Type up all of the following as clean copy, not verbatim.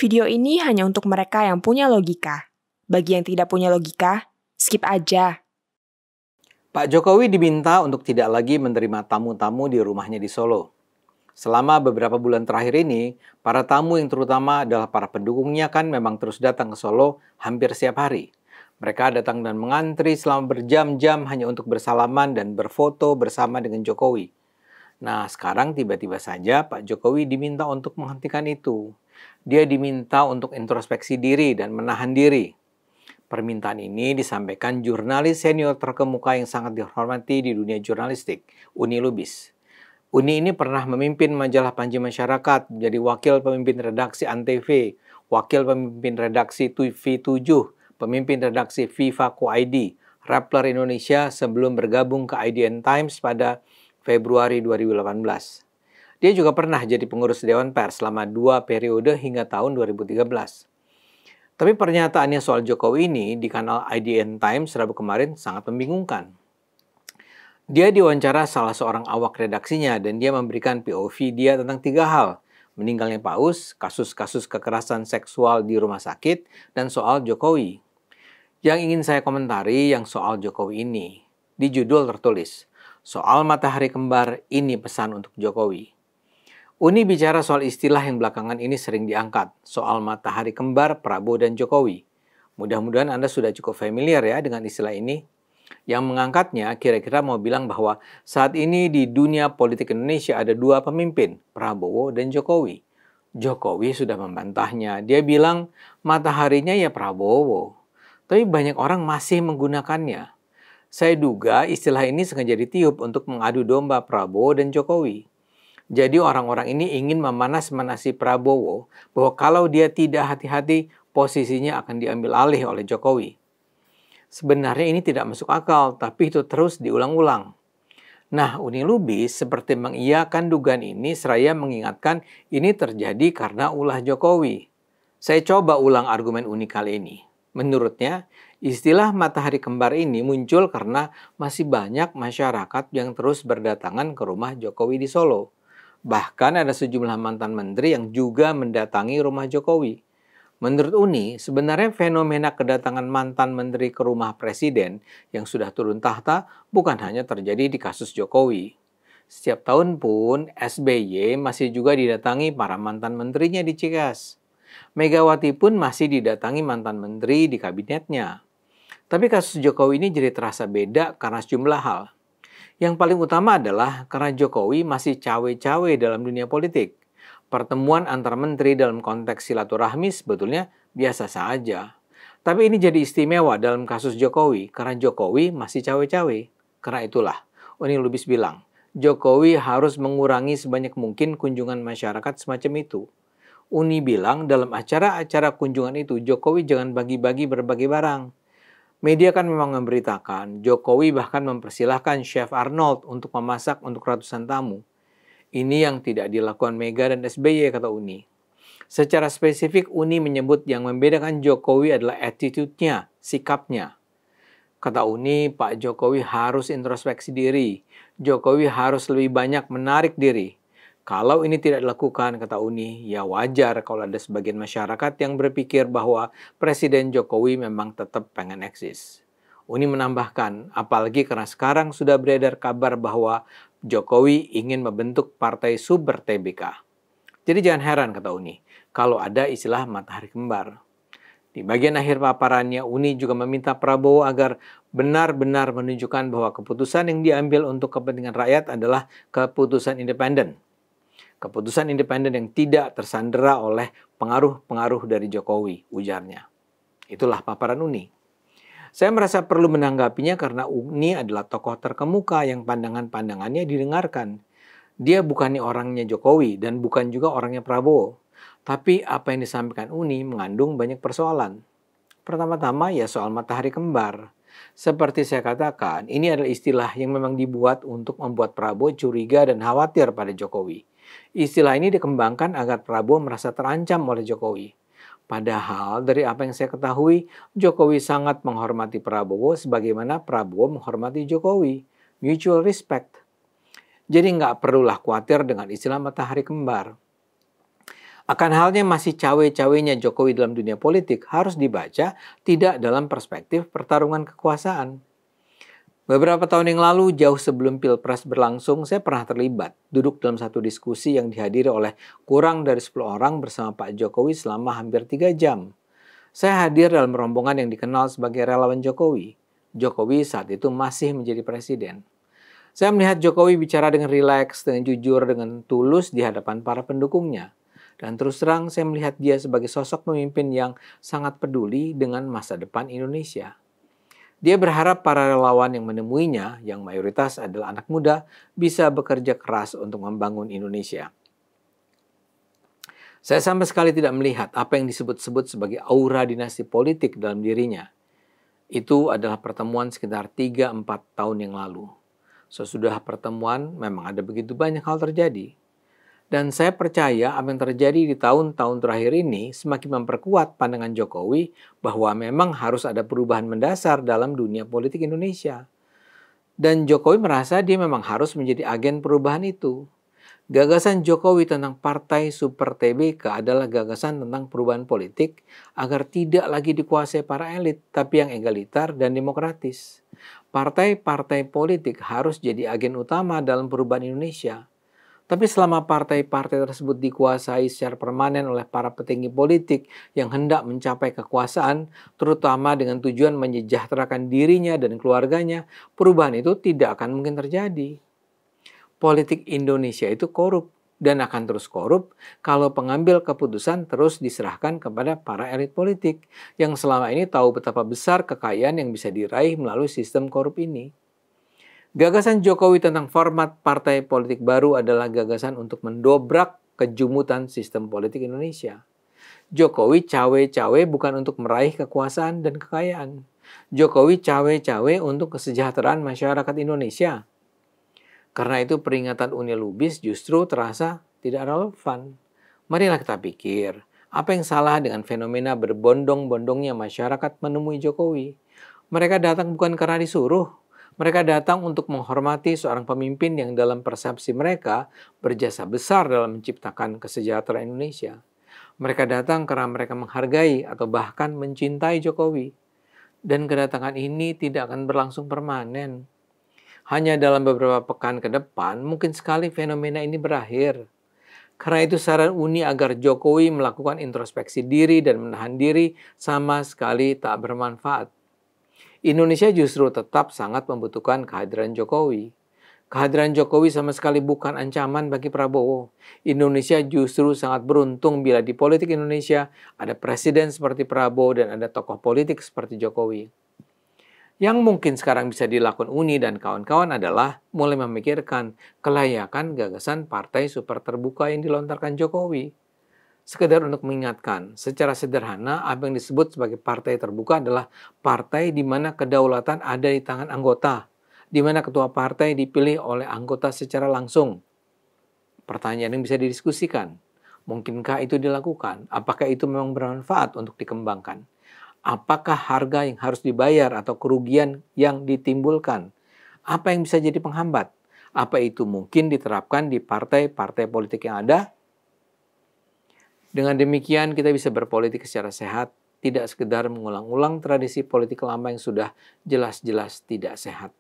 Video ini hanya untuk mereka yang punya logika. Bagi yang tidak punya logika, skip aja. Pak Jokowi diminta untuk tidak lagi menerima tamu-tamu di rumahnya di Solo. Selama beberapa bulan terakhir ini, para tamu yang terutama adalah para pendukungnya kan memang terus datang ke Solo hampir setiap hari. Mereka datang dan mengantri selama berjam-jam hanya untuk bersalaman dan berfoto bersama dengan Jokowi. Nah, sekarang tiba-tiba saja Pak Jokowi diminta untuk menghentikan itu. Dia diminta untuk introspeksi diri dan menahan diri. Permintaan ini disampaikan jurnalis senior terkemuka yang sangat dihormati di dunia jurnalistik, Uni Lubis. Uni ini pernah memimpin majalah Panji Masyarakat, menjadi wakil pemimpin redaksi Antv, wakil pemimpin redaksi TV7, pemimpin redaksi Viva.co ID, Rappler Indonesia sebelum bergabung ke IDN Times pada Februari 2018. Dia juga pernah jadi pengurus Dewan Pers selama 2 periode hingga tahun 2013. Tapi pernyataannya soal Jokowi ini di kanal IDN Times Rabu kemarin sangat membingungkan. Dia diwawancara salah seorang awak redaksinya dan dia memberikan POV dia tentang 3 hal. Meninggalnya Paus, kasus-kasus kekerasan seksual di rumah sakit, dan soal Jokowi. Yang ingin saya komentari yang soal Jokowi ini. Di judul tertulis, soal matahari kembar ini pesan untuk Jokowi. Uni bicara soal istilah yang belakangan ini sering diangkat, soal matahari kembar Prabowo dan Jokowi. Mudah-mudahan Anda sudah cukup familiar ya dengan istilah ini. Yang mengangkatnya kira-kira mau bilang bahwa saat ini di dunia politik Indonesia ada 2 pemimpin, Prabowo dan Jokowi. Jokowi sudah membantahnya, dia bilang mataharinya ya Prabowo. Tapi banyak orang masih menggunakannya. Saya duga istilah ini sengaja ditiup untuk mengadu domba Prabowo dan Jokowi. Jadi orang-orang ini ingin memanas-manasi Prabowo bahwa kalau dia tidak hati-hati, posisinya akan diambil alih oleh Jokowi. Sebenarnya ini tidak masuk akal, tapi itu terus diulang-ulang. Nah, Uni Lubis seperti mengiyakan dugaan ini seraya mengingatkan ini terjadi karena ulah Jokowi. Saya coba ulang argumen Uni kali ini. Menurutnya, istilah matahari kembar ini muncul karena masih banyak masyarakat yang terus berdatangan ke rumah Jokowi di Solo. Bahkan ada sejumlah mantan menteri yang juga mendatangi rumah Jokowi. Menurut Uni, sebenarnya fenomena kedatangan mantan menteri ke rumah presiden yang sudah turun tahta bukan hanya terjadi di kasus Jokowi. Setiap tahun pun SBY masih juga didatangi para mantan menterinya di Cikeas. Megawati pun masih didatangi mantan menteri di kabinetnya. Tapi kasus Jokowi ini jadi terasa beda karena sejumlah hal. Yang paling utama adalah karena Jokowi masih cawe-cawe dalam dunia politik. Pertemuan antar menteri dalam konteks silaturahmi sebetulnya biasa saja. Tapi ini jadi istimewa dalam kasus Jokowi karena Jokowi masih cawe-cawe. Karena itulah, Uni Lubis bilang, Jokowi harus mengurangi sebanyak mungkin kunjungan masyarakat semacam itu. Uni bilang dalam acara-acara kunjungan itu Jokowi jangan bagi-bagi berbagai barang. Media kan memang memberitakan, Jokowi bahkan mempersilahkan Chef Arnold untuk memasak untuk ratusan tamu. Ini yang tidak dilakukan Mega dan SBY, kata Uni. Secara spesifik, Uni menyebut yang membedakan Jokowi adalah attitude-nya, sikapnya. Kata Uni, Pak Jokowi harus introspeksi diri. Jokowi harus lebih banyak menarik diri. Kalau ini tidak dilakukan, kata Uni, ya wajar kalau ada sebagian masyarakat yang berpikir bahwa Presiden Jokowi memang tetap pengen eksis. Uni menambahkan, apalagi karena sekarang sudah beredar kabar bahwa Jokowi ingin membentuk partai Super TBK. Jadi jangan heran, kata Uni, kalau ada istilah matahari kembar. Di bagian akhir paparannya, Uni juga meminta Prabowo agar benar-benar menunjukkan bahwa keputusan yang diambil untuk kepentingan rakyat adalah keputusan independen. Keputusan independen yang tidak tersandera oleh pengaruh-pengaruh dari Jokowi, ujarnya. Itulah paparan Uni. Saya merasa perlu menanggapinya karena Uni adalah tokoh terkemuka yang pandangan-pandangannya didengarkan. Dia bukannya orangnya Jokowi dan bukan juga orangnya Prabowo. Tapi apa yang disampaikan Uni mengandung banyak persoalan. Pertama-tama ya soal matahari kembar. Seperti saya katakan, ini adalah istilah yang memang dibuat untuk membuat Prabowo curiga dan khawatir pada Jokowi. Istilah ini dikembangkan agar Prabowo merasa terancam oleh Jokowi. Padahal dari apa yang saya ketahui, Jokowi sangat menghormati Prabowo sebagaimana Prabowo menghormati Jokowi. Mutual respect. Jadi nggak perlulah khawatir dengan istilah matahari kembar. Akan halnya masih cawe-cawenya Jokowi dalam dunia politik harus dibaca tidak dalam perspektif pertarungan kekuasaan. Beberapa tahun yang lalu, jauh sebelum Pilpres berlangsung, saya pernah terlibat duduk dalam satu diskusi yang dihadiri oleh kurang dari 10 orang bersama Pak Jokowi selama hampir 3 jam. Saya hadir dalam rombongan yang dikenal sebagai relawan Jokowi. Jokowi saat itu masih menjadi presiden. Saya melihat Jokowi bicara dengan rileks, dengan jujur, dengan tulus di hadapan para pendukungnya. Dan terus terang saya melihat dia sebagai sosok pemimpin yang sangat peduli dengan masa depan Indonesia. Dia berharap para relawan yang menemuinya, yang mayoritas adalah anak muda, bisa bekerja keras untuk membangun Indonesia. Saya sama sekali tidak melihat apa yang disebut-sebut sebagai aura dinasti politik dalam dirinya. Itu adalah pertemuan sekitar 3-4 tahun yang lalu. Sesudah pertemuan memang ada begitu banyak hal terjadi. Dan saya percaya apa yang terjadi di tahun-tahun terakhir ini semakin memperkuat pandangan Jokowi bahwa memang harus ada perubahan mendasar dalam dunia politik Indonesia. Dan Jokowi merasa dia memang harus menjadi agen perubahan itu. Gagasan Jokowi tentang Partai Super TBK adalah gagasan tentang perubahan politik agar tidak lagi dikuasai para elit, tapi yang egaliter dan demokratis. Partai-partai politik harus jadi agen utama dalam perubahan Indonesia. Tapi selama partai-partai tersebut dikuasai secara permanen oleh para petinggi politik yang hendak mencapai kekuasaan, terutama dengan tujuan menyejahterakan dirinya dan keluarganya, perubahan itu tidak akan mungkin terjadi. Politik Indonesia itu korup dan akan terus korup kalau pengambil keputusan terus diserahkan kepada para elit politik yang selama ini tahu betapa besar kekayaan yang bisa diraih melalui sistem korup ini. Gagasan Jokowi tentang format partai politik baru adalah gagasan untuk mendobrak kejumutan sistem politik Indonesia. Jokowi cawe-cawe bukan untuk meraih kekuasaan dan kekayaan. Jokowi cawe-cawe untuk kesejahteraan masyarakat Indonesia. Karena itu peringatan Uni Lubis justru terasa tidak relevan. Marilah kita pikir, apa yang salah dengan fenomena berbondong-bondongnya masyarakat menemui Jokowi? Mereka datang bukan karena disuruh. Mereka datang untuk menghormati seorang pemimpin yang dalam persepsi mereka berjasa besar dalam menciptakan kesejahteraan Indonesia. Mereka datang karena mereka menghargai atau bahkan mencintai Jokowi. Dan kedatangan ini tidak akan berlangsung permanen. Hanya dalam beberapa pekan ke depan, mungkin sekali fenomena ini berakhir. Karena itu saran Uni agar Jokowi melakukan introspeksi diri dan menahan diri sama sekali tak bermanfaat. Indonesia justru tetap sangat membutuhkan kehadiran Jokowi. Kehadiran Jokowi sama sekali bukan ancaman bagi Prabowo. Indonesia justru sangat beruntung bila di politik Indonesia ada presiden seperti Prabowo dan ada tokoh politik seperti Jokowi. Yang mungkin sekarang bisa dilakukan Uni dan kawan-kawan adalah mulai memikirkan kelayakan gagasan partai super terbuka yang dilontarkan Jokowi. Sekedar untuk mengingatkan, secara sederhana apa yang disebut sebagai partai terbuka adalah partai di mana kedaulatan ada di tangan anggota, di mana ketua partai dipilih oleh anggota secara langsung. Pertanyaan yang bisa didiskusikan, mungkinkah itu dilakukan? Apakah itu memang bermanfaat untuk dikembangkan? Apakah harga yang harus dibayar atau kerugian yang ditimbulkan? Apa yang bisa jadi penghambat? Apa itu mungkin diterapkan di partai-partai politik yang ada? Dengan demikian kita bisa berpolitik secara sehat, tidak sekedar mengulang-ulang tradisi politik lama yang sudah jelas-jelas tidak sehat.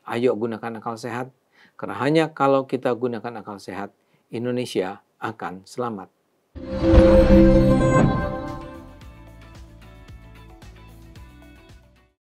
Ayo gunakan akal sehat, karena hanya kalau kita gunakan akal sehat, Indonesia akan selamat.